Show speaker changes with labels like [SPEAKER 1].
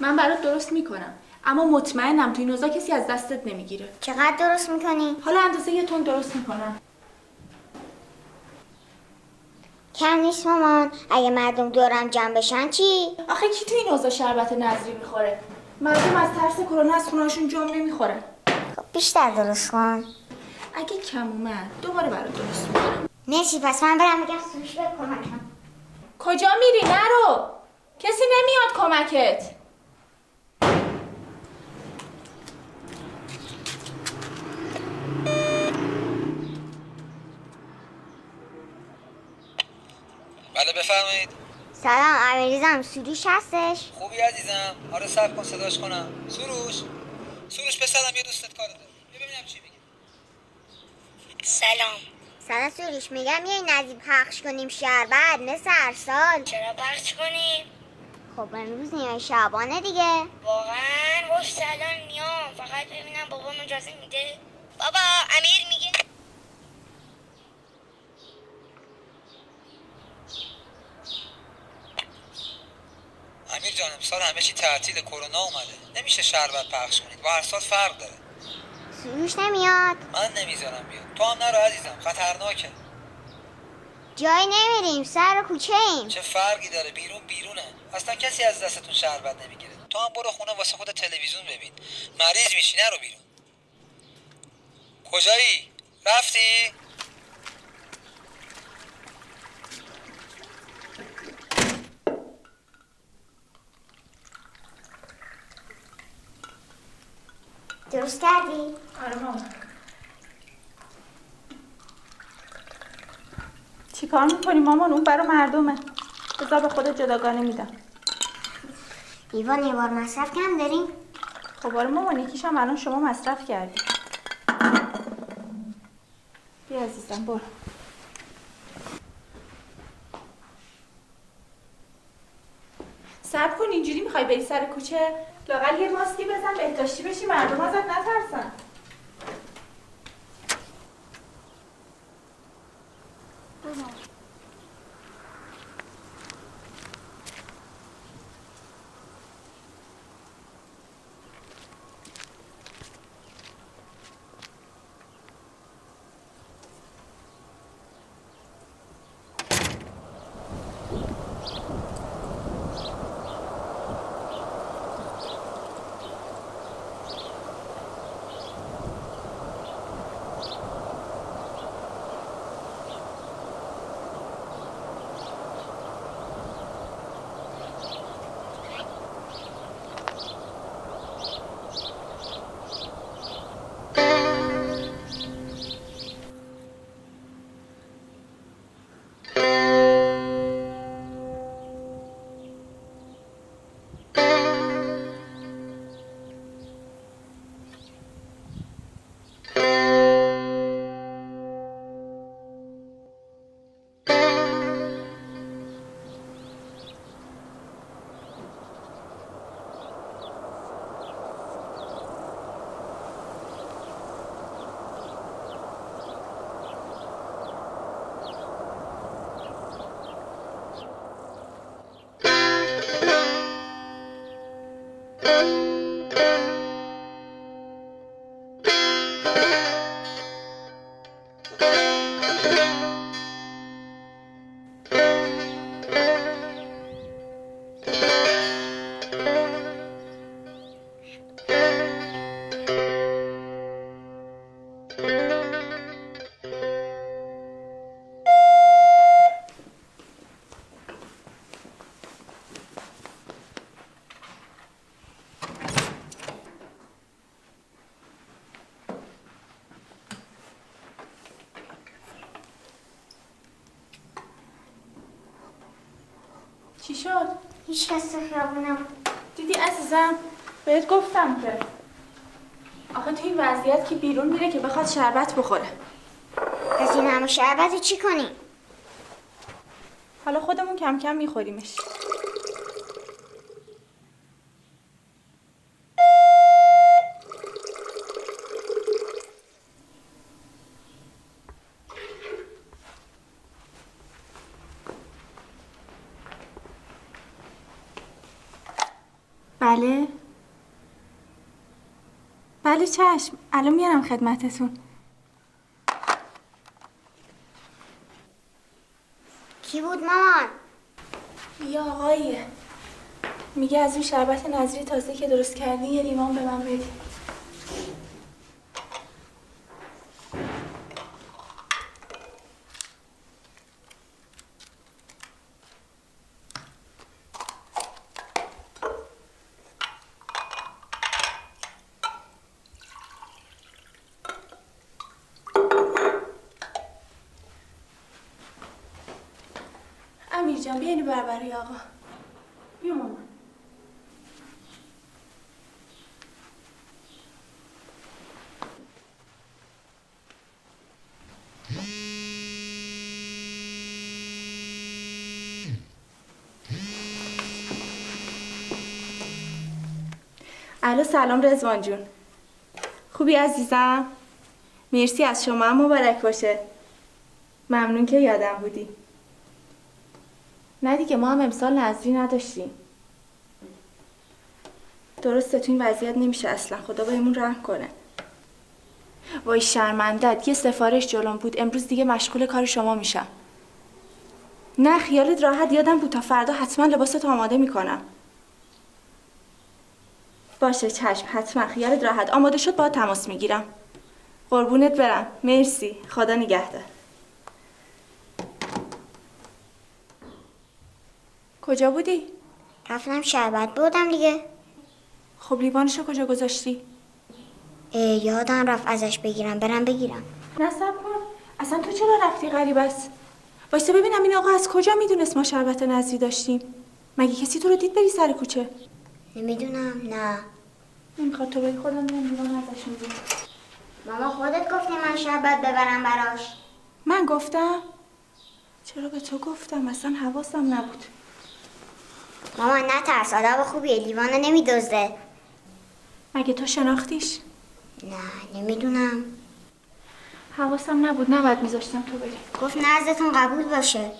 [SPEAKER 1] من برات درست میکنم، اما مطمئنم تو این اوضاع کسی از دستت نمیگیره.
[SPEAKER 2] چقدر درست میکنی؟
[SPEAKER 1] حالا اندازه 1 تن درست میکنم.
[SPEAKER 2] کم نیست مامان. اگه مردم دورم جمع بشن چی؟
[SPEAKER 1] آخه کی تو این اوضاع شربت نظری میخوره؟ مردم از ترس کرونا از خونه‌هاشون جمع نمیخورن.
[SPEAKER 2] خب بیشتر درست کن.
[SPEAKER 1] اگه کم اومد دوباره برات درست میکنم.
[SPEAKER 2] مرسی. پس من برم بگم سروش به کمکم.
[SPEAKER 1] کجا میری؟ نرو، کسی نمیاد کمکت.
[SPEAKER 3] بله بفرمایید.
[SPEAKER 2] سلام امیرزم، سروش هستش؟
[SPEAKER 3] خوبی عزیزم؟ آره صبر کن صداش کنم. سروش پسرم یه دوستت کار داره. ببینم چی میگه.
[SPEAKER 2] سلام سروش، میگم یه نظیر پخش کنیم شربت مثل هر سال.
[SPEAKER 4] چرا پخش کنیم؟
[SPEAKER 2] خب امروز نیمه شعبانه دیگه.
[SPEAKER 4] واقعا باش الان میام، فقط ببینم بابام اجازه میده. بابا امیر میگه
[SPEAKER 3] امیر جان امسال همه چی تعطیل، کرونا اومده. نمیشه شربت پخش کنید. با هر سال فرق داره.
[SPEAKER 2] سروش نمیاد.
[SPEAKER 3] من نمیذارم بیاد. تو هم نرو عزیزم، خطرناکه.
[SPEAKER 2] جای نمیریم، سر کوچه ایم.
[SPEAKER 3] چه فرقی داره؟ بیرونه. اصلا کسی از دستتون شربت نمیگیره. تو هم برو خونه واسه خود تلویزیون ببین. مریض میشی، نرو بیرون. کجایی؟ رفتی؟
[SPEAKER 2] درست کردی؟
[SPEAKER 1] آره مامان. چی کار میکنی مامان؟ اون برا مردمه. بذار به خودت جداگانه میدم.
[SPEAKER 2] ایوان یه بار مصرف کم داریم؟
[SPEAKER 1] خب آره مامان، یکیش هم الان شما مصرف کردی. بیا عزیزم برو. صبر کن، اینجوری میخوای بری سر کوچه؟ لااقل یه ماسکی بزن بهداشتی بشی، مردم ازت نترسن. چی شد؟
[SPEAKER 2] هیچ کس تو خیابون نبود.
[SPEAKER 1] دیدی عزیزم؟ بهت گفتم که آخه تو این وضعیت که بیرون میره که بخواد شربت بخوره.
[SPEAKER 2] پس این همه شربت رو چی کنیم؟
[SPEAKER 1] حالا خودمون کم کم میخوریمش. بله بله چشم، الان میارم خدمتتون.
[SPEAKER 2] کی بود مامان؟
[SPEAKER 1] یه آقاییه، میگه از اون شربت نظری تازه که درست کردی یه لیوان به من بدی. امیر جان بیاینی بربری آقا. بیا مامان. الو سلام رضوان جون، خوبی عزیزم؟ مرسی، از شما هم مبارک باشه. ممنون که یادم بودی. نه دیگه ما هم امسال نظری نداشتیم. درسته تو این وضعیت نمیشه اصلا، خدا بهمون رحم کنه. وای شرمندت، یه سفارش جلوم بود، امروز دیگه مشغول کار شما میشم. نه خیالت راحت، یادم بود تا فردا حتما لباست آماده میکنم. باشه چشم، حتما خیالت راحت، آماده شد با تماس میگیرم. قربونت برم، مرسی، خدا نگهدار. کجا بودی؟
[SPEAKER 2] رفتم شربت بردم دیگه.
[SPEAKER 1] خب لیوانشو کجا گذاشتی؟
[SPEAKER 2] یادم رفت ازش بگیرم، برم بگیرم.
[SPEAKER 1] نه صبر کن، اصلا تو چرا رفتی؟ غریب است. وایسا ببینم این آقا از کجا میدونست ما شربت نظری داشتیم؟ مگه کسی تو رو دید بری سر کوچه؟
[SPEAKER 2] نمیدونم، نه.
[SPEAKER 1] نمیخواد تو بری، خودم میام لیوان ازش میگیرم.
[SPEAKER 2] ماما خودت گفتی من شربت ببرم براش.
[SPEAKER 1] من گفتم؟ چرا به تو گفتم؟ اصلا حواسم نبود.
[SPEAKER 2] ماما نترس، آدم خوبیه، لیوانو نمیدزده.
[SPEAKER 1] مگه تو شناختیش؟
[SPEAKER 2] نه نمیدونم.
[SPEAKER 1] حواسم نبود، نباید میذاشتم تو بری.
[SPEAKER 2] گفت نزدتون قبول باشه.